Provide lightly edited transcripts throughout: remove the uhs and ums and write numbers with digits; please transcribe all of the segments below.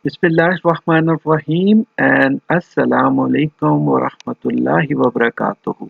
Bismillahirrahmanirrahim and Assalamu alaikum wa rahmatullahi wa barakatuhu.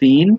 3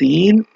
3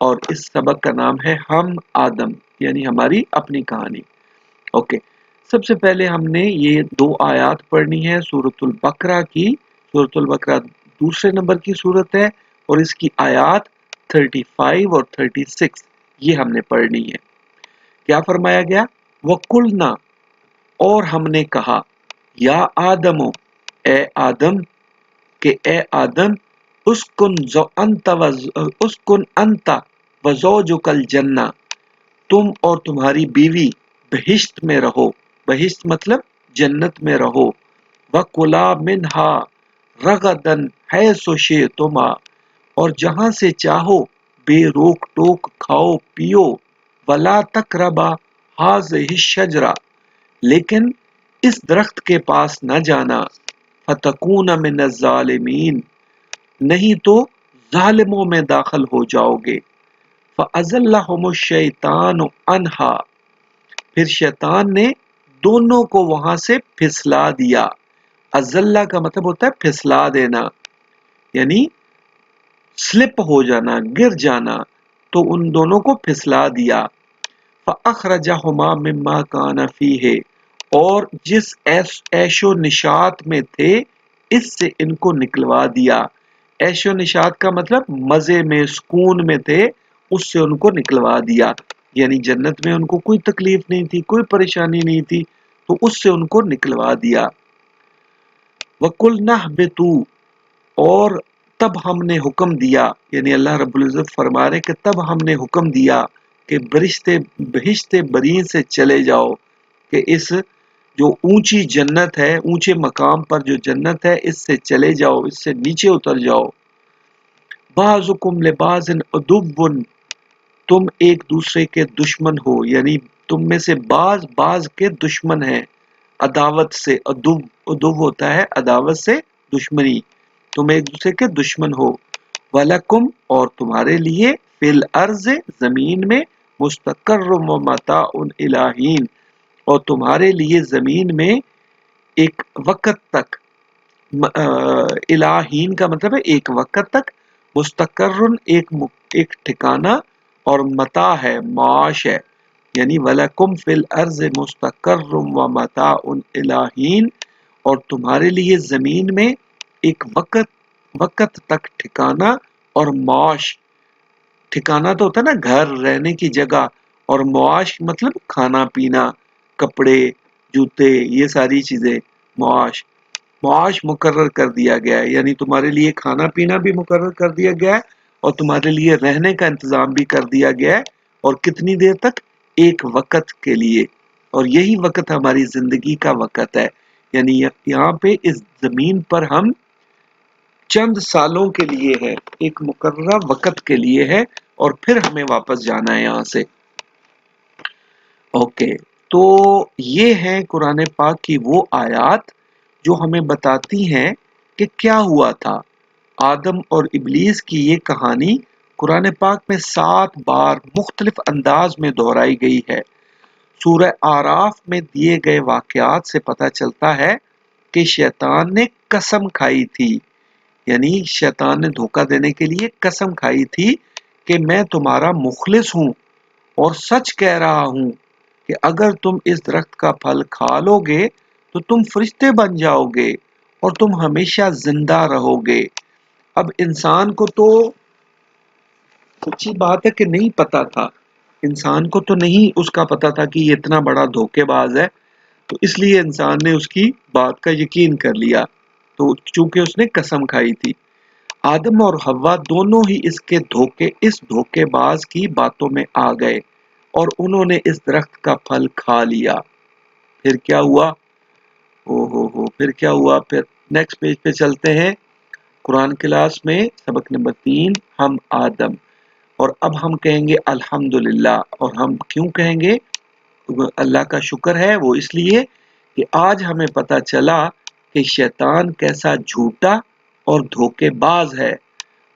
اور اس سبق کا نام ہے ہم آدم، یعنی ہماری اپنی کہانی۔ اوکے، سب سے پہلے ہم نے یہ 2 آیات پڑھنی ہے سورۃ البقرہ کی۔ سورۃ البقرہ دوسرے نمبر کی سورت ہے اور اس کی آیات 35 اور 36 یہ ہم نے پڑھنی ہے۔ کیا فرمایا گیا؟ وَقُلْنَا، اور ہم نے کہا، یا آدم، اے آدم، کہ اے آدم، اسکن انت وزوجک الجنہ، تم اور تمہاری بیوی بہشت میں رہو، بہشت مطلب جنت میں رہو، وَكُلَا مِنْهَا رَغَدًا حَيْثُ شِئْتُمَا، اور جہاں سے چاہو بے روک ٹوک کھاؤ پیو، وَلَا تَقْرَبَا هَٰذِهِ الشَّجَرَةَ، لیکن اس درخت کے پاس نہ جانا، فَتَكُونَ مِنَ الظَّالِمِينَ، نہیں تو ظالموں میں داخل ہو جاؤ گے۔ فَأَزَلَّهُمُ الشَّيْطَانُ عَنْهَا، پھر شیطان نے دونوں کو وہاں سے پھسلا دیا۔ ازلہ کا مطلب ہوتا ہے پھسلا دینا، یعنی سلپ ہو جانا، گر جانا، تو ان دونوں کو پھسلا دیا۔ فَأَخْرَجَهُمَا مِمَّا كَانَ فِيهِ، اور جس عیش و نشاط میں تھے اس سے ان کو نکلوا دیا۔ عیش و نشاط کا مطلب مزے میں، سکون میں تھے، اس سے ان کو نکلوا دیا، یعنی جنت میں ان کو کوئی تکلیف نہیں تھی، کوئی پریشانی نہیں تھی، تو اس سے ان کو نکلوا دیا۔ وَقُلْنَا اهْبِطُوا، اور تب ہم نے حکم دیا، یعنی اللہ رب العزت فرما رہے کہ تب ہم نے حکم دیا کہ بہشت بری سے چلے جاؤ، کہ اس جو اونچی جنت ہے، اونچے مقام پر جو جنت ہے، اس سے چلے جاؤ، اس سے نیچے اتر جاؤ۔ بَعْضُكُمْ لِبَعْضٍ عَدُوٌّ، تم ایک دوسرے کے دشمن ہو، یعنی تم میں سے بعض کے دشمن ہیں۔ عداوت سے، عدو ہوتا ہے عداوت سے دشمنی، تم ایک دوسرے کے دشمن ہو۔ وَلَكُمْ، اور تمہارے لیے، فِي الْأَرْضِ، زمین میں، مُسْتَقَرٌّ وَمَتَاعٌ إِلَىٰ حِینٍ، اور تمہارے لیے زمین میں ایک وقت تک، إِلَىٰ حِین کا مطلب ہے ایک وقت تک، مستقر ایک ٹھکانہ، اور متاع ہے، معاش ہے، یعنی وَلَكُمْ فِي الْأَرْضِ مُسْتَقَرٌّ وَمَتَاعٌ إِلَىٰ حِین، اور تمہارے لیے زمین میں ایک وقت تک ٹھکانہ اور معاش۔ ٹھکانہ تو ہوتا ہے نا گھر، رہنے کی جگہ، اور معاش مطلب کھانا پینا، کپڑے، جوتے، یہ ساری چیزیں، معاش مقرر کر دیا گیا ہے، یعنی تمہارے لیے کھانا پینا بھی مقرر کر دیا گیا ہے اور تمہارے لیے رہنے کا انتظام بھی کر دیا گیا ہے، اور کتنی دیر تک؟ ایک وقت کے لیے، اور یہی وقت ہماری زندگی کا وقت ہے، یعنی یہاں پہ اس زمین پر ہم چند سالوں کے لیے ہے، ایک مقررہ وقت کے لیے ہے، اور پھر ہمیں واپس جانا ہے یہاں سے۔ اوکے، تو یہ ہیں قرآن پاک کی وہ آیات جو ہمیں بتاتی ہیں کہ کیا ہوا تھا۔ آدم اور ابلیس کی یہ کہانی قرآن پاک میں 7 بار مختلف انداز میں دہرائی گئی ہے۔ سورہ اعراف میں دیے گئے واقعات سے پتہ چلتا ہے کہ شیطان نے قسم کھائی تھی، یعنی شیطان نے دھوکہ دینے کے لیے قسم کھائی تھی کہ میں تمہارا مخلص ہوں اور سچ کہہ رہا ہوں کہ اگر تم اس درخت کا پھل کھا لو گے تو تم فرشتے بن جاؤ گے اور تم ہمیشہ زندہ رہو گے۔ اب انسان کو تو سچی بات ہے کہ نہیں پتا تھا، انسان کو تو نہیں اس کا پتا تھا کہ یہ اتنا بڑا دھوکے باز ہے، تو اس لیے انسان نے اس کی بات کا یقین کر لیا، تو چونکہ اس نے قسم کھائی تھی۔ آدم اور حوا دونوں ہی اس دھوکے باز کی باتوں میں آ گئے اور انہوں نے اس درخت کا پھل کھا لیا۔ پھر کیا ہوا؟ پھر کیا ہوا؟ پھر نیکسٹ پیج پہ چلتے ہیں۔ قرآن کلاس میں سبق نمبر 3، ہم آدم، اور اب ہم کہیں گے الحمدللہ، اور ہم کیوں کہیں گے؟ اللہ کا شکر ہے، وہ اس لیے کہ آج ہمیں پتہ چلا کہ شیطان کیسا جھوٹا اور دھوکے باز ہے،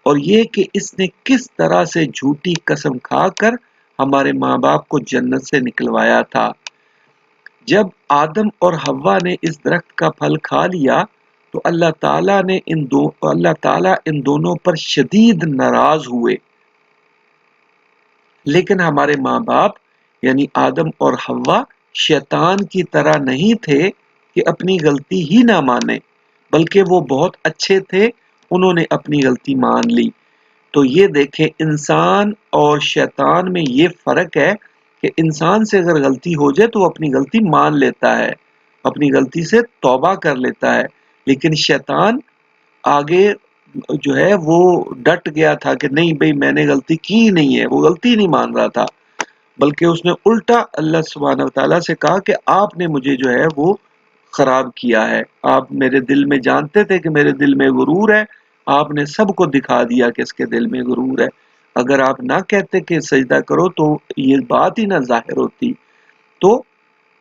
اور یہ کہ اس نے کس طرح سے جھوٹی قسم کھا کر ہمارے ماں باپ کو جنت سے نکلوایا تھا۔ جب آدم اور حوا نے اس درخت کا پھل کھا لیا تو اللہ تعالیٰ ان دونوں پر شدید ناراض ہوئے، لیکن ہمارے ماں باپ یعنی آدم اور حوا شیطان کی طرح نہیں تھے کہ اپنی غلطی ہی نہ مانے، بلکہ وہ بہت اچھے تھے، انہوں نے اپنی غلطی مان لی۔ تو یہ دیکھیں انسان اور شیطان میں یہ فرق ہے کہ انسان سے اگر غلطی ہو جائے تو وہ اپنی غلطی مان لیتا ہے، اپنی غلطی سے توبہ کر لیتا ہے، لیکن شیطان آگے جو ہے وہ ڈٹ گیا تھا کہ نہیں بھئی میں نے غلطی کی نہیں ہے، وہ غلطی نہیں مان رہا تھا، بلکہ اس نے الٹا اللہ سبحانہ وتعالیٰ سے کہا کہ آپ نے مجھے جو ہے وہ خراب کیا ہے، آپ میرے دل میں جانتے تھے کہ میرے دل میں غرور ہے، آپ نے سب کو دکھا دیا کہ اس کے دل میں غرور ہے، اگر آپ نہ کہتے کہ سجدہ کرو تو یہ بات ہی نہ ظاہر ہوتی۔ تو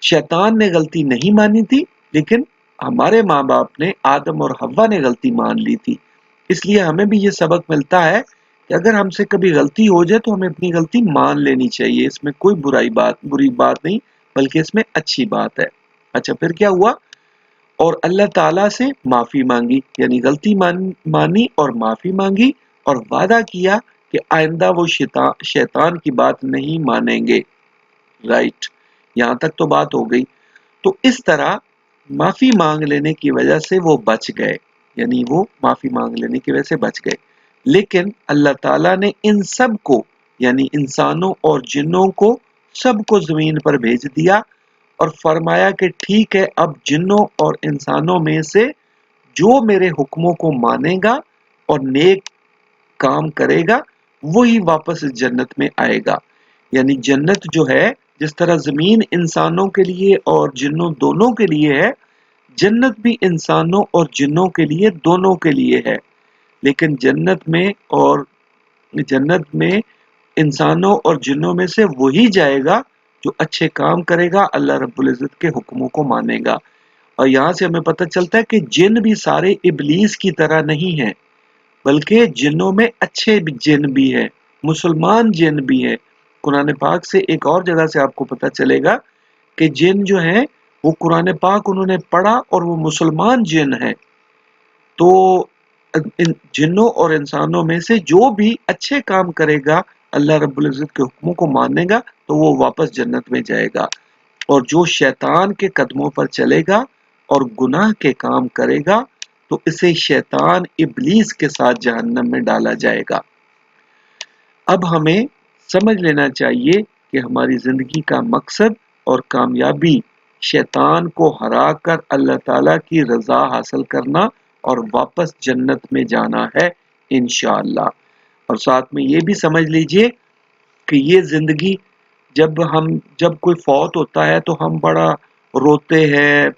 شیطان نے غلطی نہیں مانی تھی، لیکن ہمارے ماں باپ نے آدم اور حوا نے غلطی مان لی تھی۔ اس لیے ہمیں بھی یہ سبق ملتا ہے کہ اگر ہم سے کبھی غلطی ہو جائے تو ہمیں اپنی غلطی مان لینی چاہیے، اس میں کوئی بری بات نہیں، بلکہ اس میں اچھی بات ہے۔ اچھا پھر کیا ہوا؟ اور اللہ تعالیٰ سے معافی مانگی، یعنی غلطی مانی اور معافی مانگی، اور وعدہ کیا کہ آئندہ وہ شیطان کی بات نہیں مانیں گے۔ رائٹ، یہاں تک تو بات ہو گئی۔ تو اس طرح معافی مانگ لینے کی وجہ سے وہ بچ گئے، یعنی وہ معافی مانگ لینے کی وجہ سے بچ گئے، لیکن اللہ تعالیٰ نے ان سب کو یعنی انسانوں اور جنوں کو سب کو زمین پر بھیج دیا اور فرمایا کہ ٹھیک ہے، اب جنوں اور انسانوں میں سے جو میرے حکموں کو مانے گا اور نیک کام کرے گا وہی واپس اس جنت میں آئے گا۔ یعنی جنت جو ہے جس طرح زمین انسانوں کے لیے اور جنوں دونوں کے لیے ہے، جنت بھی انسانوں اور جنوں کے لیے دونوں کے لیے ہے، لیکن جنت میں انسانوں اور جنوں میں سے وہی جائے گا جو اچھے کام کرے گا، اللہ رب العزت کے حکموں کو مانے گا۔ اور یہاں سے ہمیں پتہ چلتا ہے کہ جن بھی سارے ابلیس کی طرح نہیں ہیں، بلکہ جنوں میں اچھے جن بھی ہیں، مسلمان جن بھی ہیں۔ قرآن پاک سے ایک اور جگہ سے آپ کو پتہ چلے گا کہ جن جو ہیں وہ قرآن پاک انہوں نے پڑھا اور وہ مسلمان جن ہیں۔ تو جنوں اور انسانوں میں سے جو بھی اچھے کام کرے گا، اللہ رب العزت کے حکموں کو مانے گا، تو وہ واپس جنت میں جائے گا، اور جو شیطان کے قدموں پر چلے گا اور گناہ کے کام کرے گا تو اسے شیطان ابلیس کے ساتھ جہنم میں ڈالا جائے گا۔ اب ہمیں سمجھ لینا چاہیے کہ ہماری زندگی کا مقصد اور کامیابی شیطان کو ہرا کر اللہ تعالیٰ کی رضا حاصل کرنا اور واپس جنت میں جانا ہے انشاءاللہ۔ اور ساتھ میں یہ بھی سمجھ لیجئے کہ یہ زندگی جب کوئی فوت ہوتا ہے تو ہم بڑا روتے ہیں،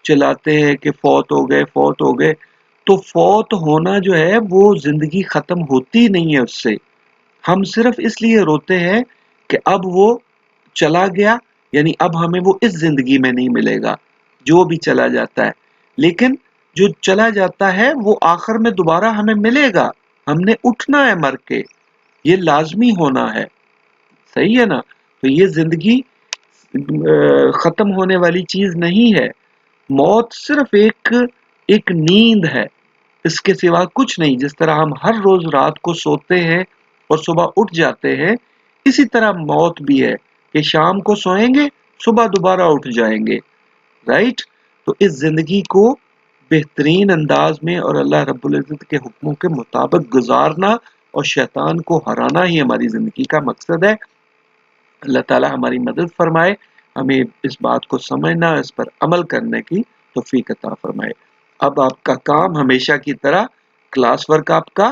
چلاتے ہیں کہ فوت ہو گئے، تو فوت ہونا جو ہے وہ زندگی ختم ہوتی نہیں ہے اس سے، ہم صرف اس لیے روتے ہیں کہ اب وہ چلا گیا، یعنی اب ہمیں وہ اس زندگی میں نہیں ملے گا، جو بھی چلا جاتا ہے، لیکن جو چلا جاتا ہے وہ آخر میں دوبارہ ہمیں ملے گا، ہم نے اٹھنا ہے مر کے، یہ لازمی ہونا ہے، صحیح ہے نا؟ تو یہ زندگی ختم ہونے والی چیز نہیں ہے، موت صرف ایک نیند ہے، اس کے سوا کچھ نہیں۔ جس طرح ہم ہر روز رات کو سوتے ہیں اور صبح اٹھ جاتے ہیں، اسی طرح موت بھی ہے کہ شام کو سوئیں گے، صبح دوبارہ اٹھ جائیں گے، رائٹ؟ تو اس زندگی کو بہترین انداز میں اور اللہ رب العزت کے حکموں کے مطابق گزارنا اور شیطان کو ہرانا ہی ہماری زندگی کا مقصد ہے۔ اللہ تعالی ہماری مدد فرمائے، ہمیں اس بات کو سمجھنا، اس پر عمل کرنے کی توفیق عطا فرمائے۔ اب آپ کا کام ہمیشہ کی طرح کلاس ورک آپ کا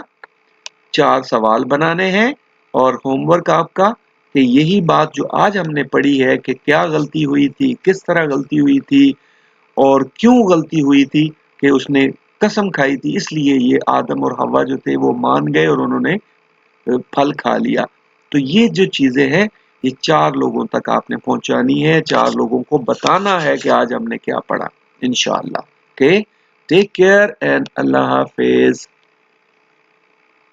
4 سوال بنانے ہیں، اور ہوم ورک آپ کا کہ یہی بات جو آج ہم نے پڑھی ہے کہ کیا غلطی ہوئی تھی، کس طرح غلطی ہوئی تھی اور کیوں غلطی ہوئی تھی، کہ اس نے قسم کھائی تھی، اس لیے یہ آدم اور حوا جو تھے وہ مان گئے اور انہوں نے پھل کھا لیا۔ تو یہ جو چیزیں ہیں یہ 4 لوگوں تک آپ نے پہنچانی ہے، 4 لوگوں کو بتانا ہے کہ آج ہم نے کیا پڑھا انشاءاللہ۔ اوکے، ٹیک کیئر اینڈ اللہ حافظ۔